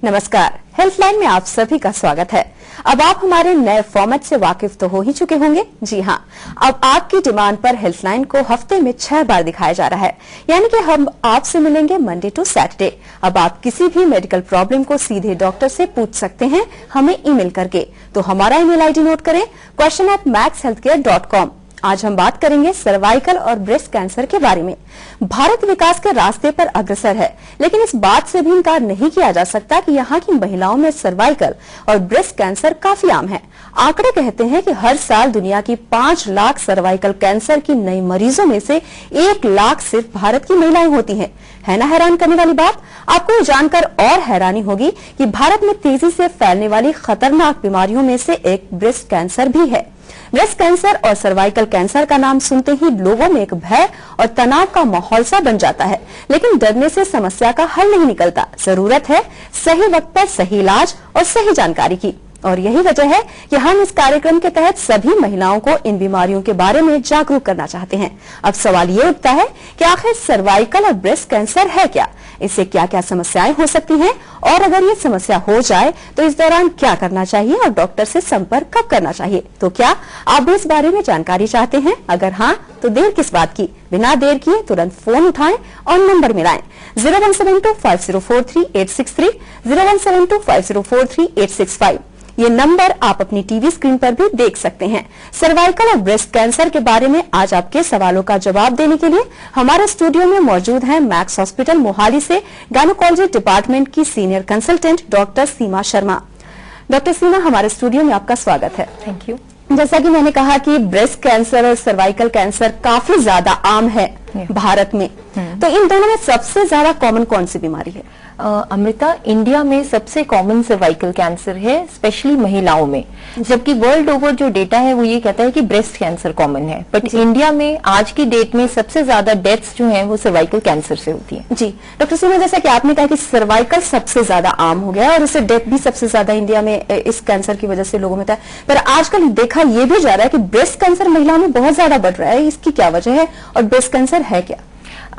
नमस्कार, हेल्थलाइन में आप सभी का स्वागत है। अब आप हमारे नए फॉर्मेट से वाकिफ तो हो ही चुके होंगे। जी हाँ, अब आपकी डिमांड पर हेल्थलाइन को हफ्ते में 6 बार दिखाया जा रहा है, यानी कि हम आपसे मिलेंगे मंडे टू सैटरडे। अब आप किसी भी मेडिकल प्रॉब्लम को सीधे डॉक्टर से पूछ सकते हैं, हमें ईमेल करके। तो हमारा ईमेल आईडी नोट करें, question@maxhealthcare.com। आज हम बात करेंगे सर्वाइकल और ब्रेस्ट कैंसर के बारे में। भारत विकास के रास्ते पर अग्रसर है, लेकिन इस बात से भी इनकार नहीं किया जा सकता कि यहाँ की महिलाओं में सर्वाइकल और ब्रेस्ट कैंसर काफी आम है। आंकड़े कहते हैं कि हर साल दुनिया की 5 लाख सर्वाइकल कैंसर की नई मरीजों में से 1 लाख सिर्फ भारत की महिलाएं होती हैं। है ना हैरान करने वाली बात? आपको ये जानकर और हैरानी होगी कि भारत में तेजी से फैलने वाली खतरनाक बीमारियों में से एक ब्रेस्ट कैंसर भी है। ब्रेस्ट कैंसर और सर्वाइकल कैंसर का नाम सुनते ही लोगों में एक भय और तनाव का माहौल सा बन जाता है, लेकिन डरने से समस्या का हल नहीं निकलता। जरूरत है सही वक्त पर सही इलाज और सही जानकारी की, और यही वजह है कि हम इस कार्यक्रम के तहत सभी महिलाओं को इन बीमारियों के बारे में जागरूक करना चाहते हैं। अब सवाल ये उठता है कि आखिर सर्वाइकल और ब्रेस्ट कैंसर है क्या, इससे क्या क्या समस्याएं हो सकती हैं, और अगर ये समस्या हो जाए तो इस दौरान क्या करना चाहिए और डॉक्टर से संपर्क कब करना चाहिए। तो क्या आप भी इस बारे में जानकारी चाहते हैं? अगर हाँ, तो देर किस बात की, बिना देर किए तुरंत फोन उठाएं और नंबर मिलाएं 01725043 01725043 ये नंबर आप अपनी टीवी स्क्रीन पर भी देख सकते हैं। सर्वाइकल और ब्रेस्ट कैंसर के बारे में आज आपके सवालों का जवाब देने के लिए हमारे स्टूडियो में मौजूद हैं मैक्स हॉस्पिटल मोहाली से गायनेकोलॉजी डिपार्टमेंट की सीनियर कंसल्टेंट डॉक्टर सीमा शर्मा। डॉक्टर सीमा, हमारे स्टूडियो में आपका स्वागत है। Thank you. जैसा कि मैंने कहा कि ब्रेस्ट कैंसर और सर्वाइकल कैंसर काफी ज्यादा आम है भारत में, तो इन दोनों में सबसे ज्यादा कॉमन कौन सी बीमारी है? अमृता, इंडिया में सबसे कॉमन सर्वाइकल कैंसर है, स्पेशली महिलाओं में, जबकि वर्ल्ड ओवर जो डेटा है वो ये कहता है कि ब्रेस्ट कैंसर कॉमन है। बट इंडिया में आज की डेट में सबसे ज्यादा डेथ्स जो हैं वो सर्वाइकल कैंसर से होती है। जी डॉक्टर सीमा, जैसा कि आपने कहा कि सर्वाइकल सबसे ज्यादा आम हो गया और इससे डेथ भी सबसे ज्यादा इंडिया में इस कैंसर की वजह से लोगों में था, पर आजकल देखा यह भी जा रहा है कि ब्रेस्ट कैंसर महिलाओं में बहुत ज्यादा बढ़ रहा है। इसकी क्या वजह है और ब्रेस्ट कैंसर है क्या?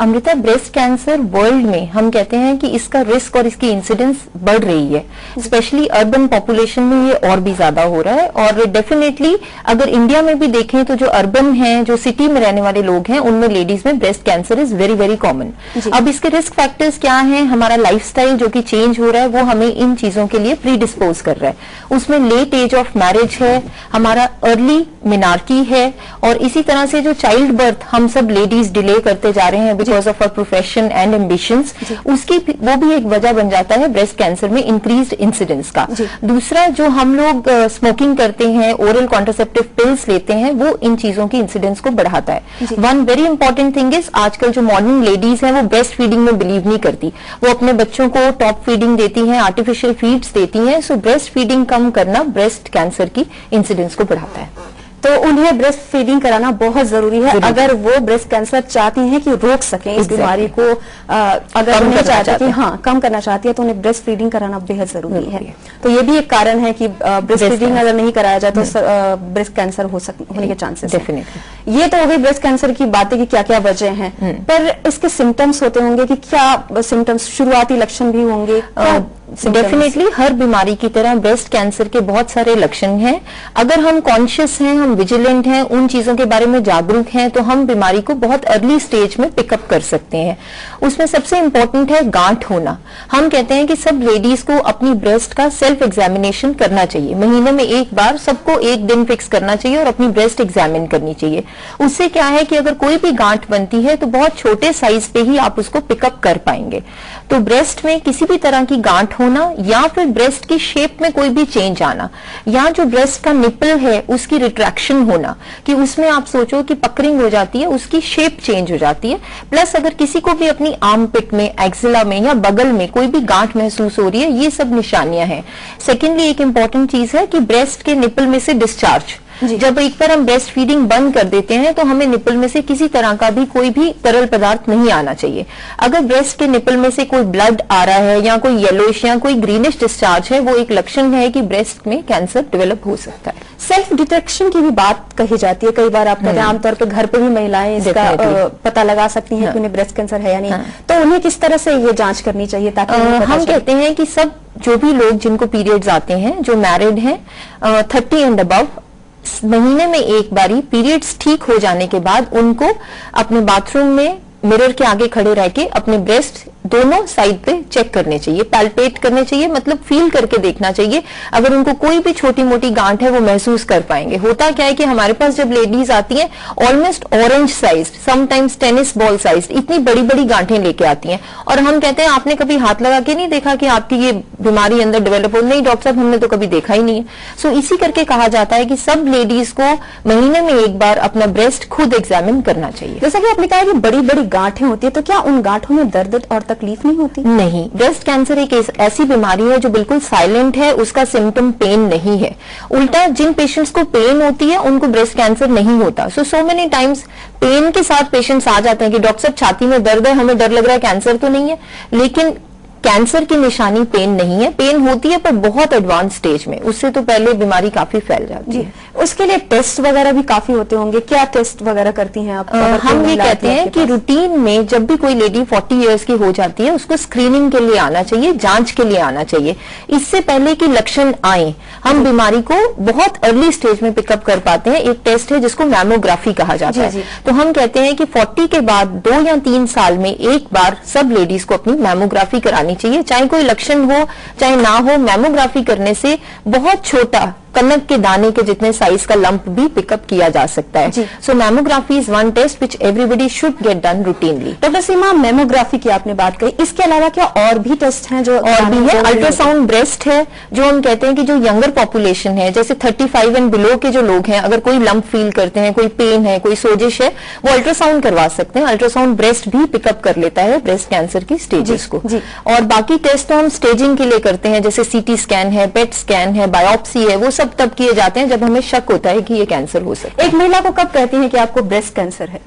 अमृता, ब्रेस्ट कैंसर वर्ल्ड में हम कहते हैं कि इसका रिस्क और इसकी इंसिडेंस बढ़ रही है, स्पेशली अर्बन पॉपुलेशन में ये और भी ज्यादा हो रहा है। और डेफिनेटली अगर इंडिया में भी देखें तो जो अर्बन हैं, जो सिटी में रहने वाले लोग हैं, उनमें लेडीज में breast cancer is very very common. अब इसके रिस्क फैक्टर्स क्या हैं? हमारा लाइफस्टाइल जो कि चेंज हो रहा है वो हमें इन चीजों के लिए प्री डिस्पोज कर रहा है। उसमें लेट एज ऑफ मैरिज है, हमारा अर्ली मिनार्की है, और इसी तरह से जो चाइल्ड बर्थ हम सब लेडीज डिले करते जा रहे हैं because of our profession and ambitions, उसकी वो भी एक वजह बन जाता है ब्रेस्ट कैंसर में इंक्रीज्ड इंसिडेंस का। दूसरा, जो हम लोग स्मोकिंग करते हैं, ओरल कॉन्ट्रासेप्टिव पिल्स लेते हैं, वो इन चीजों की इंसिडेंस को बढ़ाता है। One very important thing is, आजकल जो मॉडर्न लेडीज हैं वो ब्रेस्ट फीडिंग में बिलीव नहीं करती, वो अपने बच्चों को टॉप फीडिंग देती हैं, आर्टिफिशियल फीड्स देती हैं। सो ब्रेस्ट फीडिंग कम करना ब्रेस्ट कैंसर की इंसिडेंस को बढ़ाता है। तो उन्हें ब्रेस्ट फीडिंग कराना बहुत जरूरी है अगर वो ब्रेस्ट कैंसर चाहती हैं कि रोक सकें इस बीमारी को। अगर उन्हें चाहती है कम करना चाहती है तो उन्हें ब्रेस्ट फीडिंग कराना बेहद जरूरी है। तो ये भी एक कारण है कि ब्रेस्ट फीडिंग अगर नहीं कराया जाए तो ब्रेस्ट कैंसर होने के चांसेस डेफिनेटली। ये तो हो गई ब्रेस्ट कैंसर की बातें कि क्या क्या वजह हैं, पर इसके सिम्टम्स होते होंगे कि क्या सिम्टम्स, शुरुआती लक्षण भी होंगे? डेफिनेटली हर बीमारी की तरह ब्रेस्ट कैंसर के बहुत सारे लक्षण हैं। अगर हम कॉन्शियस हैं, हम विजिलेंट हैं, उन चीजों के बारे में जागरूक हैं, तो हम बीमारी को बहुत अर्ली स्टेज में पिकअप कर सकते हैं। उसमें सबसे इंपॉर्टेंट है गांठ होना। हम कहते हैं कि सब लेडीज को अपनी ब्रेस्ट का सेल्फ एग्जामिनेशन करना चाहिए। महीने में एक बार सबको एक दिन फिक्स करना चाहिए और अपनी ब्रेस्ट एग्जामिन करनी चाहिए। उससे क्या है कि अगर कोई भी गांठ बनती है तो बहुत छोटे साइज पे ही आप उसको पिकअप कर पाएंगे। तो ब्रेस्ट में किसी भी तरह की गांठ होना, या फिर ब्रेस्ट की शेप में कोई भी चेंज आना, या जो ब्रेस्ट का निपल है उसकी रिट्रैक्शन होना, कि उसमें आप सोचो कि पकरिंग हो जाती है, उसकी शेप चेंज हो जाती है। प्लस अगर किसी को भी अपनी आर्म पिट में, एक्सिला में या बगल में कोई भी गांठ महसूस हो रही है, ये सब निशानियां हैं। सेकेंडली एक इंपॉर्टेंट चीज है कि ब्रेस्ट के निपल में से डिस्चार्ज, जब एक बार हम ब्रेस्ट फीडिंग बंद कर देते हैं तो हमें निपल में से किसी तरह का भी कोई भी तरल पदार्थ नहीं आना चाहिए। अगर ब्रेस्ट के निपल में से कोई ब्लड आ रहा है या कोई येलोइश या कोई ग्रीनिश डिस्चार्ज है, वो एक लक्षण है कि ब्रेस्ट में कैंसर डेवलप हो सकता है। सेल्फ डिटेक्शन की भी बात कही जाती है, कई बार आप कहते हैं आमतौर पर घर पे भी महिलाएं इसका पता लगा सकती हैं कि उन्हें ब्रेस्ट कैंसर है या नहीं, तो उन्हें किस तरह से ये जांच करनी चाहिए ताकि हम कहते हैं कि सब जो भी लोग जिनको पीरियड्स आते हैं, जो मैरिड हैं 30 एंड अबव, महीने में एक बारी पीरियड्स ठीक हो जाने के बाद उनको अपने बाथरूम में मिरर के आगे खड़े रह के अपने ब्रेस्ट दोनों साइड पे चेक करने चाहिए, पैल्पेट करने चाहिए, मतलब फील करके देखना चाहिए। अगर उनको कोई भी छोटी मोटी गांठ है वो महसूस कर पाएंगे। होता क्या है कि हमारे पास जब लेडीज आती हैं almost orange size, sometimes tennis ball size, इतनी बड़ी बड़ी गांठें लेके आती हैं और हम कहते हैं आपने कभी हाथ लगा के नहीं देखा कि आपकी ये बीमारी अंदर डेवलप हो? नहीं डॉक्टर साहब, हमने तो कभी देखा ही नहीं है। सो इसी करके कहा जाता है कि सब लेडीज को महीने में एक बार अपना ब्रेस्ट खुद एग्जामिन करना चाहिए। जैसा कि आपने कहा कि बड़ी बड़ी गांठें होती है, तो क्या उन गांठों में दर्द और तकलीफ नहीं होती? नहीं, ब्रेस्ट कैंसर एक ऐसी बीमारी है जो बिल्कुल साइलेंट है, उसका सिम्टम पेन नहीं है। उल्टा जिन पेशेंट्स को पेन होती है उनको ब्रेस्ट कैंसर नहीं होता। सो मेनी टाइम्स पेन के साथ पेशेंट्स आ जाते हैं कि डॉक्टर साहब छाती में दर्द है, हमें डर लग रहा है कैंसर तो नहीं है। लेकिन कैंसर की निशानी पेन नहीं है, पेन होती है पर बहुत एडवांस स्टेज में, उससे तो पहले बीमारी काफी फैल जाती है। उसके लिए टेस्ट वगैरह भी काफी होते होंगे, क्या टेस्ट वगैरह करती हैं आप? हम ये कहते हैं कि रूटीन में जब भी कोई लेडी 40 इयर्स की हो जाती है उसको स्क्रीनिंग के लिए आना चाहिए, जांच के लिए आना चाहिए। इससे पहले कि लक्षण आए हम बीमारी को बहुत अर्ली स्टेज में पिकअप कर पाते हैं। एक टेस्ट है जिसको मैमोग्राफी कहा जाता है। तो हम कहते हैं कि 40 के बाद 2 या 3 साल में एक बार सब लेडीज को अपनी मैमोग्राफी करानी चाहिए, चाहे कोई लक्षण हो चाहे ना हो। मैमोग्राफी करने से बहुत छोटा कनक के दाने के जितने साइज का लंप भी पिकअप किया जा सकता है। So mammography is one test which everybody should get done routinely. Doctor Seema, mammography की आपने बात कही, इसके अलावा क्या और भी टेस्ट हैं जो और भी है? अल्ट्रासाउंड ब्रेस्ट है, जो हम कहते हैं कि जो यंगर पॉपुलेशन है, जैसे 35 एंड बिलो के जो लोग हैं, अगर कोई लंप फील करते हैं, कोई पेन है, कोई सोजिश है, वो अल्ट्रासाउंड करवा सकते हैं। अल्ट्रासाउंड ब्रेस्ट भी पिकअप कर लेता है ब्रेस्ट कैंसर की स्टेजेस को। और बाकी टेस्ट तो हम स्टेजिंग के लिए करते हैं, जैसे सीटी स्कैन है, पेट स्कैन है, बायोप्सी है, वो सब तब किए जाते हैं जब हमें शक होता है कि ये कैंसर हो सकता है। एक महिला को कब कहती है कि आपको ब्रेस्ट कैंसर है?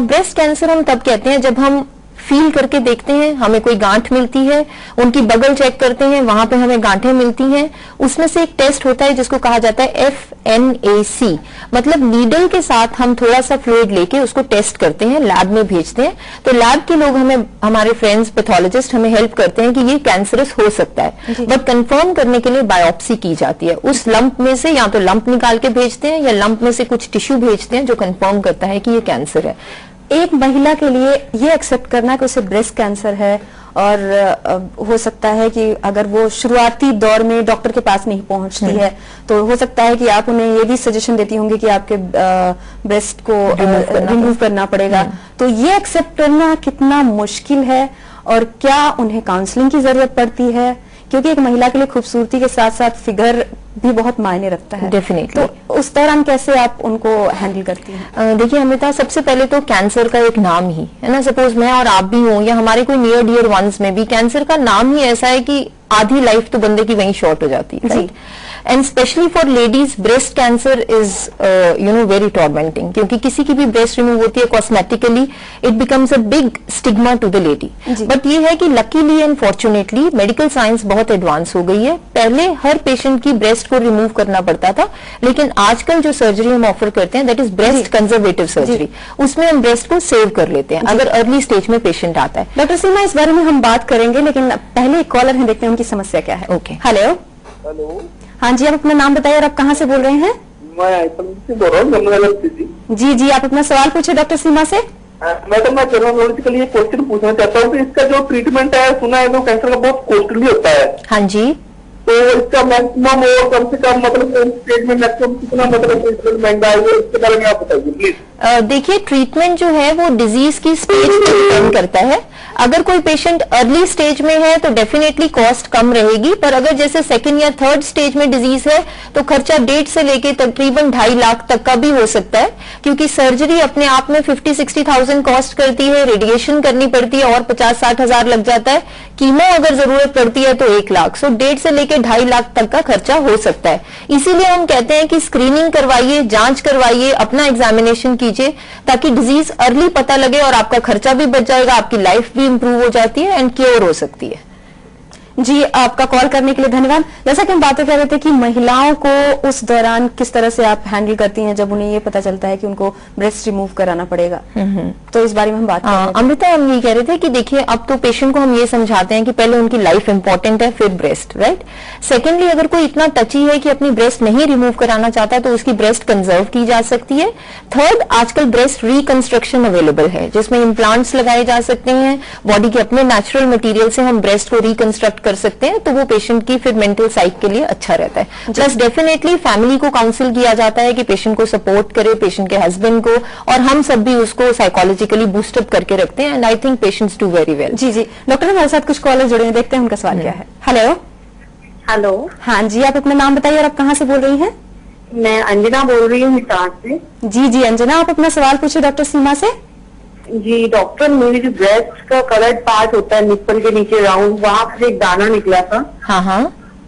ब्रेस्ट कैंसर हम तब कहते हैं जब हम फील करके देखते हैं, हमें कोई गांठ मिलती है, उनकी बगल चेक करते हैं, वहां पे हमें गांठें मिलती हैं। उसमें से एक टेस्ट होता है जिसको कहा जाता है FNAC, मतलब नीडल के साथ हम थोड़ा सा फ्लूइड लेके उसको टेस्ट करते हैं, लैब में भेजते हैं। तो लैब के लोग हमें, हमारे फ्रेंड्स पैथोलॉजिस्ट हमें हेल्प करते हैं कि ये कैंसरस हो सकता है। बट कंफर्म करने के लिए बायोप्सी की जाती है। उस लंप में से या तो लंप निकाल के भेजते हैं या लंप में से कुछ टिश्यू भेजते हैं जो कंफर्म करता है कि ये कैंसर है। एक महिला के लिए ये एक्सेप्ट करना कि उसे ब्रेस्ट कैंसर है, और हो सकता है कि अगर वो शुरुआती दौर में डॉक्टर के पास नहीं पहुंचती है, तो हो सकता है कि आप उन्हें ये भी सजेशन देती होंगी कि आपके ब्रेस्ट को रिमूव करना पड़ेगा। तो ये एक्सेप्ट करना कितना मुश्किल है और क्या उन्हें काउंसलिंग की जरूरत पड़ती है? क्योंकि एक महिला के लिए खूबसूरती के साथ साथ फिगर भी बहुत मायने रखता है। डेफिनेटली। तो उस दौरान कैसे आप उनको हैंडल करती हैं? देखिए अमिता, सबसे पहले तो कैंसर का एक नाम ही है ना, सपोज मैं और आप भी हों या हमारे कोई नियर डियर वंस में भी, कैंसर का नाम ही ऐसा है कि आधी लाइफ तो बंदे की वहीं शॉर्ट हो जाती है। Right? And specially for ladies breast cancer is very tormenting, क्योंकि किसी की भी ब्रेस्ट रिमूव होती है cosmetically, it becomes a big stigma to the lady. But ये है कि luckily and fortunately medical science बहुत एडवांस हो गई है। पहले हर पेशेंट की ब्रेस्ट को रिमूव करना पड़ता था, लेकिन आजकल जो सर्जरी हम ऑफर करते हैं that is breast conservative surgery. उसमें हम ब्रेस्ट को सेव कर लेते हैं अगर अर्ली स्टेज में पेशेंट आता है। डॉक्टर सीमा, इस बारे में हम बात करेंगे, लेकिन पहले एक कॉलर है, देखते हैं उनकी समस्या क्या है। ओके। हेलो। हेलो। हाँ जी, आप अपना नाम बताइए और आप कहाँ से बोल रहे हैं? मैं आइटम से बोल रहा हूँ। जी, आप अपना सवाल पूछे डॉक्टर सीमा से। मैडम, मैं जनरल ये क्वेश्चन पूछना चाहता हूँ कि इसका जो ट्रीटमेंट है, सुना है तो कैंसर का बहुत कॉस्टली होता है। हाँ जी। तो इसका मैक्सिमम और कम से कम मतलब स्टेज में मैक्सिमम कितना मतलब ट्रीटमेंट महंगा है, इसके बारे में आप बताइए प्लीज। देखिए ट्रीटमेंट जो है वो डिजीज की स्टेज पे डिपेंड करता है। अगर कोई पेशेंट अर्ली स्टेज में है तो डेफिनेटली कॉस्ट कम रहेगी, पर अगर जैसे सेकेंड या थर्ड स्टेज में डिजीज है तो खर्चा 1.5 से लेके तकरीबन 2.5 लाख तक का भी हो सकता है, क्योंकि सर्जरी अपने आप में 50-60,000 कॉस्ट करती है, रेडिएशन करनी पड़ती है और 50-60 हजार लग जाता है, कीमो अगर जरूरत पड़ती है तो 1 लाख, सो 1.5 से लेके 2.5 लाख तक का खर्चा हो सकता है। इसीलिए हम कहते हैं कि स्क्रीनिंग करवाइए, जांच करवाइए, अपना एग्जामिनेशन कीजिए, ताकि डिजीज अर्ली पता लगे और आपका खर्चा भी बच जाएगा, आपकी लाइफ भी इंप्रूव हो जाती है एंड क्योर हो सकती है। जी, आपका कॉल करने के लिए धन्यवाद। जैसा कि हम बातें कर रहे थे कि महिलाओं को उस दौरान किस तरह से आप हैंडल करती हैं जब उन्हें ये पता चलता है कि उनको ब्रेस्ट रिमूव कराना पड़ेगा, तो इस बारे में हम बात कर रहे थे। अमृता, हम ये कह रहे थे कि देखिए अब तो पेशेंट को हम ये समझाते हैं कि पहले उनकी लाइफ इंपॉर्टेंट है, फिर ब्रेस्ट, राइट। सेकेंडली, अगर कोई इतना टची है कि अपनी ब्रेस्ट नहीं रिमूव कराना चाहता है तो उसकी ब्रेस्ट कंजर्व की जा सकती है। थर्ड, आजकल ब्रेस्ट रिकंस्ट्रक्शन अवेलेबल है जिसमें इम्प्लांट्स लगाए जा सकते हैं, बॉडी के अपने नेचुरल मटेरियल से हम ब्रेस्ट को रिकंस्ट्रक्ट कर सकते हैं, तो वो पेशेंट की फिर मेंटल साइक के लिए अच्छा रहता है। प्लस डेफिनेटली फैमिली को काउंसिल किया जाता है कि पेशेंट को सपोर्ट करे, पेशेंट के हस्बैंड को, और हम सब भी उसको साइकोलॉजिकली बूस्टअप करके रखते हैं, and I think patients do very well. जी जी डॉक्टर, हमारे साथ कुछ कॉलर जुड़े हैं, देखते हैं उनका सवाल क्या है। हेलो। हेलो। हाँ जी, आप अपना नाम बताइए और आप कहाँ से बोल रही हैं? मैं अंजना बोल रही हूँ हिसार से। जी जी अंजना, आप अपना सवाल पूछिए डॉक्टर सीमा से। जी डॉक्टर, मेरी जो ब्रेस्ट का कलर्ड पार्ट होता है निप्पल के नीचे राउंड, वहाँ पर एक दाना निकला था। हाँ,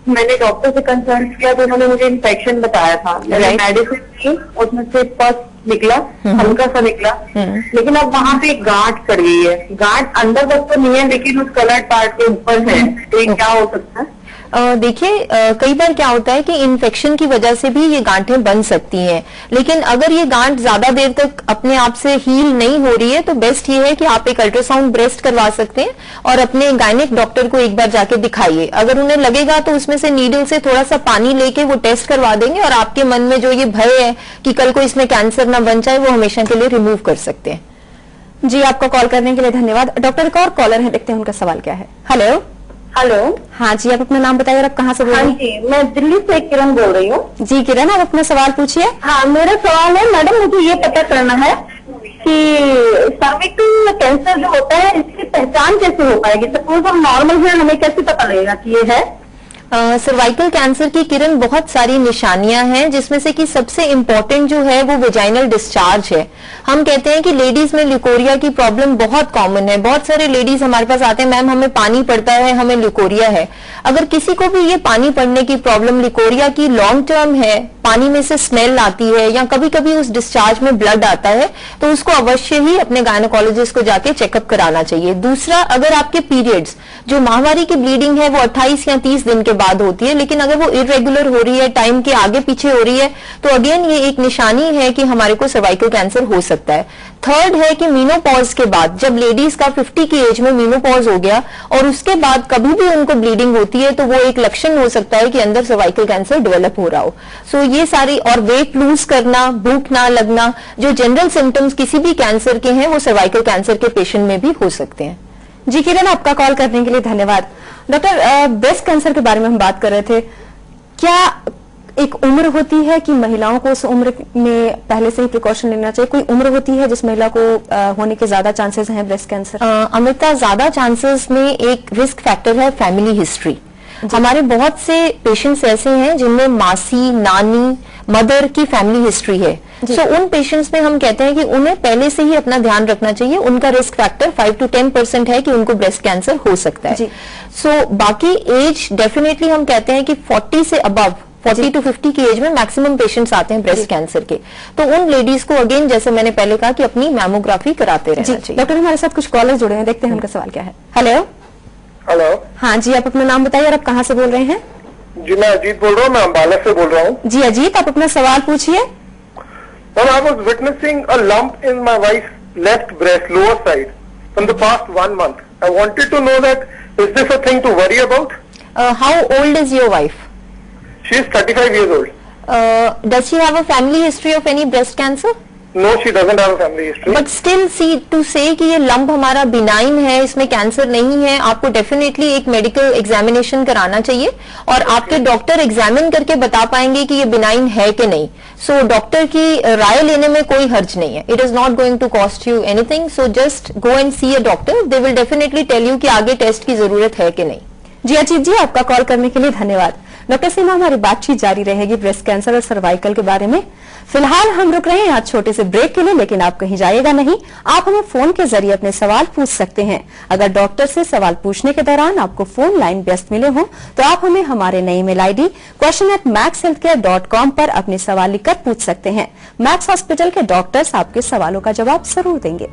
मैंने डॉक्टर से कंसल्ट किया तो उन्होंने मुझे इन्फेक्शन बताया था। मैंने मेडिसिन ली, उसमें से पस निकला, हल्का सा निकला, लेकिन अब वहाँ पे एक गांठ पड़ गई है। गांठ अंदर तक तो नहीं है लेकिन उस कलर्ड पार्ट के ऊपर है, तो ये क्या हो सकता है? देखिए, कई बार क्या होता है कि इन्फेक्शन की वजह से भी ये गांठें बन सकती हैं, लेकिन अगर ये गांठ ज्यादा देर तक अपने आप से हील नहीं हो रही है तो बेस्ट ये है कि आप एक अल्ट्रासाउंड ब्रेस्ट करवा सकते हैं और अपने गायनिक डॉक्टर को एक बार जाके दिखाइए। अगर उन्हें लगेगा तो उसमें से नीडल से थोड़ा सा पानी लेके वो टेस्ट करवा देंगे और आपके मन में जो ये भय है कि कल को इसमें कैंसर ना बन जाए वो हमेशा के लिए रिमूव कर सकते हैं। जी, आपका कॉल करने के लिए धन्यवाद। डॉक्टर, एक और कॉलर है, देखते हैं उनका सवाल क्या है। हेलो। हेलो। हाँ जी, आप अपना नाम बताइए और आप कहाँ से बोल रही हैं? हाँ जी, मैं दिल्ली से किरण बोल रही हूँ। जी किरण, आप अपना सवाल पूछिए। हाँ, मेरा सवाल है मैडम, मुझे ये पता करना है कि सर्विकल कैंसर जो होता है इसकी पहचान कैसे हो पाएगी? सपोज हम नॉर्मल है, हमें कैसे पता लगेगा कि ये है? सर्वाइकल कैंसर की किरण बहुत सारी निशानियां हैं, जिसमें से कि सबसे इंपॉर्टेंट जो है वो वेजाइनल डिस्चार्ज है। हम कहते हैं कि लेडीज में ल्यूकोरिया की प्रॉब्लम बहुत कॉमन है। बहुत सारे लेडीज हमारे पास आते हैं, मैम हमें पानी पड़ता है, हमें ल्यूकोरिया है। अगर किसी को भी ये पानी पड़ने की प्रॉब्लम ल्यूकोरिया की लॉन्ग टर्म है, पानी में से स्मेल आती है या कभी कभी उस डिस्चार्ज में ब्लड आता है, तो उसको अवश्य ही अपने गायनोकोलॉजिस्ट को जाके चेकअप कराना चाहिए। दूसरा, अगर आपके पीरियड्स, जो माहवारी की ब्लीडिंग है वो 28 या 30 दिन के बाद होती है, लेकिन अगर वो इरेगुलर हो रही है, टाइम के आगे पीछे हो रही है, तो अगेन ये एक निशानी है कि हमारे को सर्वाइकल कैंसर हो सकता है। थर्ड है कि मीनोपॉज के बाद, जब लेडीज का 50 की एज में मीनोपॉज हो गया और उसके बाद कभी भी उनको ब्लीडिंग होती है, तो वो एक लक्षण हो सकता है कि अंदर सर्वाइकल कैंसर डेवलप हो रहा हो। सो ये सारी, और वेट लूज करना, भूख ना लगना, जो जनरल सिम्टम्स किसी भी कैंसर के हैं वो सर्वाइकल कैंसर के पेशेंट में भी हो सकते हैं। जी किरण, आपका कॉल करने के लिए धन्यवाद। डॉक्टर, ब्रेस्ट कैंसर के बारे में हम बात कर रहे थे। क्या एक उम्र होती है कि महिलाओं को उस उम्र में पहले से ही प्रिकॉशन लेना चाहिए? कोई उम्र होती है जिस महिला को होने के ज्यादा चांसेस हैं ब्रेस्ट कैंसर? अमृता, ज्यादा चांसेस में एक रिस्क फैक्टर है फैमिली हिस्ट्री। हमारे बहुत से पेशेंट्स ऐसे हैं जिनमें मासी, नानी, मदर की फैमिली हिस्ट्री है। सो उन पेशेंट्स में हम कहते हैं कि उन्हें पहले से ही अपना ध्यान रखना चाहिए। उनका रिस्क फैक्टर 5 to 10% है कि उनको ब्रेस्ट कैंसर हो सकता है। सो बाकी एज डेफिनेटली हम कहते हैं कि 40 से अबव, 40 to 50 की एज में मैक्सिमम पेशेंट्स आते हैं ब्रेस्ट कैंसर के। तो उन लेडीज को अगेन, जैसे मैंने पहले कहा, कि अपनी मैमोग्राफी कराते रहना चाहिए। डॉक्टर, हमारे साथ कुछ कॉलर जुड़े हैं, देखते हैं उनका सवाल क्या है। हेलो। हेलो। हाँ जी, आप अपना नाम बताइए और आप कहाँ से बोल रहे हैं? जी, मैं अजीत बोल रहा हूँ, मैं अम्बाला से बोल रहा हूँ। जी अजीत, आप अपना सवाल पूछिए। Well, I was witnessing a lump in my wife's left breast, lower side, from the past 1 month. I wanted to know that, is this a thing to worry about? How old is your wife? She is 35 years old. Does she have a family history of any breast cancer? No, she doesn't have a family history. But still see to say कि ये lump हमारा benign है, इसमें cancer नहीं है, आपको definitely एक medical examination कराना चाहिए और आपके डॉक्टर एग्जामिन करके बता पाएंगे कि ये बिनाइन है कि नहीं. सो डॉक्टर की राय लेने में कोई हर्ज नहीं है. It is not going to cost you anything. So just go and see a doctor. They will definitely tell you कि आगे टेस्ट की जरूरत है कि नहीं. जी अजीत जी, आपका कॉल करने के लिए धन्यवाद. डॉक्टर सीमा, हमारी बातचीत जारी रहेगी ब्रेस्ट कैंसर और सर्वाइकल के बारे में. फिलहाल हम रुक रहे हैं यहाँ छोटे से ब्रेक के लिए, लेकिन आप कहीं जाइएगा नहीं. आप हमें फोन के जरिए अपने सवाल पूछ सकते हैं. अगर डॉक्टर से सवाल पूछने के दौरान आपको फोन लाइन व्यस्त मिले हो तो आप हमें हमारे नई ईमेल आईडी question@maxhealthcare.com पर अपने सवाल लिखकर पूछ सकते हैं. मैक्स हॉस्पिटल के डॉक्टर्स आपके सवालों का जवाब जरूर देंगे.